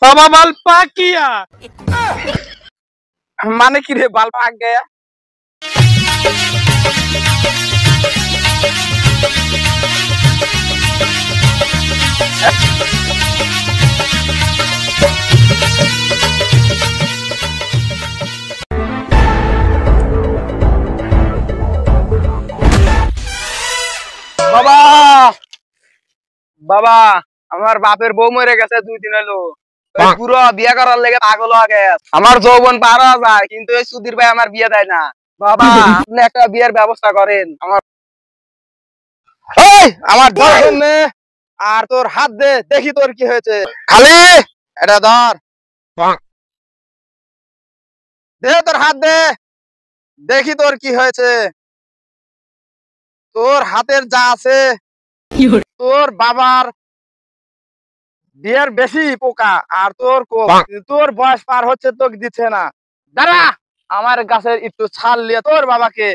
बाबा बाल पाक किया माने की रे बाल पाक गया? बाबा बाबा আমার বাপের বউ মরে গেছে 2 দিন হলো পুরো বিয়ে করার লেগে পাগল হয়ে গেছে আমার যৌবন পার হয়ে যায় কিন্তু এই সুধীর ভাই আমার বিয়ে দেয় না বাবা আপনি একটা বিয়ের ব্যবস্থা করেন আমার এই আমার ধর নে আর তোর হাত দে দেখি তোর কি হয়েছে খালি এটা ধর দে তোর হাত দে দেখি তোর কি হয়েছে তোর হাতের যা আছে তোর বাবার বিয়ের বেশি পোকা আর তোর বয়স পার হচ্ছে তোকে দিচ্ছে না দাঁড়া আমার গাছের একটু ছাল নিয়ে তোর বাবাকে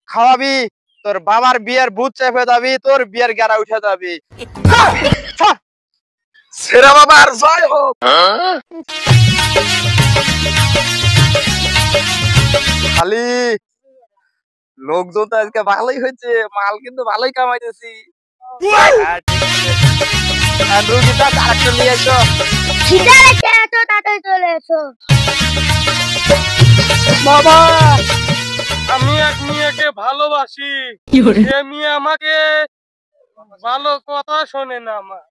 খাওয়াবি তোর বাবার বিয়ের ভূত চেপে যাবি তোর বিয়ের গেরা উঠে যাবি সেরা বাবার জয় হোক খালি লোকজন তো আজকে ভালোই হয়েছে মাল কিন্তু ভালোই কামাইতেছি बाबा আমি এক মেয়েকে ভালোবাসি সে মেয়ে আমাকে ভালো কথা শোনে না আমার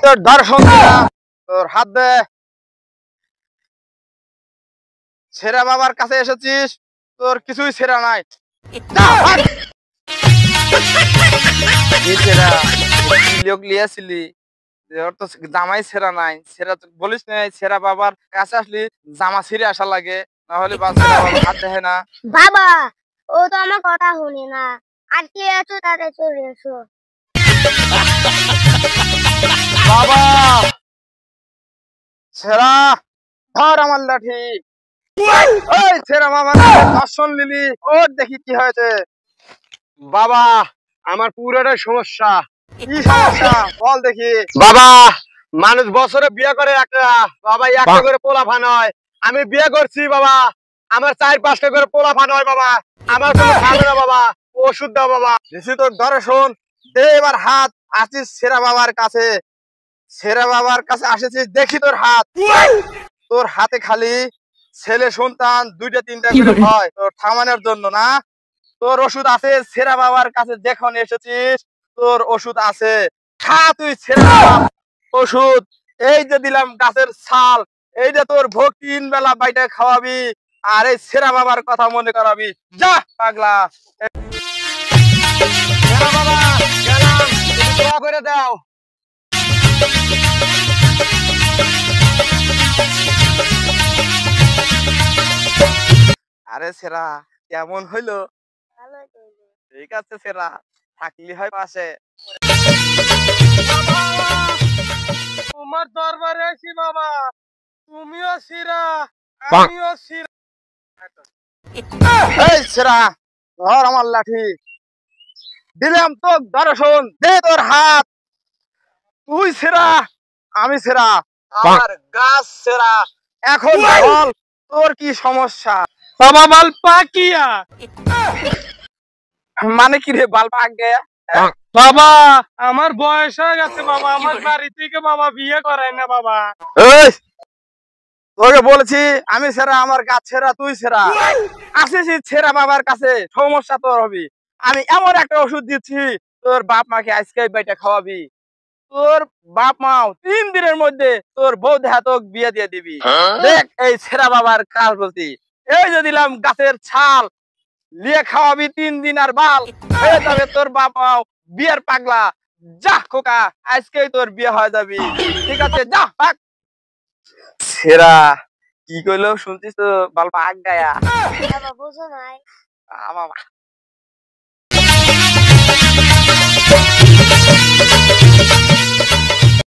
তোর দর্শন তোর হাত দে ছেড়া বাবার কাছে এসেছিস তোর কিছুই ছেড়া নাই লোক লিয়াছিলি তো জামাই ছেড়া নাই ছেড়া বলিস না ছেড়া বাবার কাছে আসলি জামা ছিঁড়ে আসা লাগে না হলে হাত দেখে না বাবা ও তো আমার কথা শুনে না আর কি আছো তাতে চলে এসো বাবা ছেড়া ধর আমার লাঠি ওই ছেড়া বাবা দর্শন লিলি ওর দেখি কি হয়েছে বাবা আমার পুরোটাই সমস্যা কি সমস্যা বল দেখি বাবা মানুষ বছরে বিয়ে করে একটা বাবা একটা করে পোলা ফান হয় আমি বিয়ে করছি বাবা আমার 4-5টা করে পোলা ফান হয় বাবা আমার কোনো খাবে না বাবা ওষুধ দাও বাবা বেশি তোর ধরে শোন দে এবার হাত আসিস ছেড়া বাবার কাছে ছেড়া বাবার কাছে আসেছিস দেখি তোর হাত তোর হাতে খালি ছেলে সন্তান 2-3টা করে হয় তোর থামানোর জন্য না তোর ওষুধ আছে ছেড়া বাবার কাছে যখন এসেছিস তোর ওষুধ আছে খা তুই ছেড়া ওষুধ এই যে দিলাম গাছের ছাল এই যে তোর ভোগ 3 বেলা বাইটা খাওয়াবি আর এই ছেড়া বাবার কথা মনে করাবি যা পাগলা ছেড়া বাবা গেলাম দোয়া করে দাও আরে ছেড়া কেমন হইলো ঠিক আছে ছেড়া থাকলি হয় পাশে তোমার দরবারে আছি বাবা তুমিও শিরা আমিও শিরা এই ছেড়া ধর আমার লাঠি দিলাম তো দর্শন দে তোর হাত তুই ছেড়া আমি ছেড়া আমার গাছ ছেড়া এখন বল তোর কি সমস্যা बाबा बाल पाक किया মানে কি রে বাল পাক গয়া বাবা আমার বয়স হয়ে গেছে বাবা আমার বাড়ি থেকে বাবা বিয়ে করায় না বাবা এই তোকে বলেছি আমি ছেড়া আমার গাছ ছেড়া তুই ছেড়া আসিস ছেড়া বাবার কাছে সমস্যা তোর হবি আমি এমন একটা ওষুধ দিচ্ছি তোর বাপ মাকে আজকে বাইটা খাওয়াবি তোর বাপ মাও 3 দিনের মধ্যে তোর বউ দেহা তোকে বিয়ে দিয়ে দিবি দেখ এই ছেড়া বাবার কাজ বলতি এই যে দিলাম গাছের ছাল লিয়ে খাওয়াবি 3 দিন আর বাল এই তবে তোর বাপ মাও বিয়ের পাগলা যা খোকা আজকেই তোর বিয়ে হয়ে যাবি ঠিক আছে যা পাক ছেড়া কি কইলো শুনছিস তো বাল পাক গায়া বাবা বুঝো নাই বাবা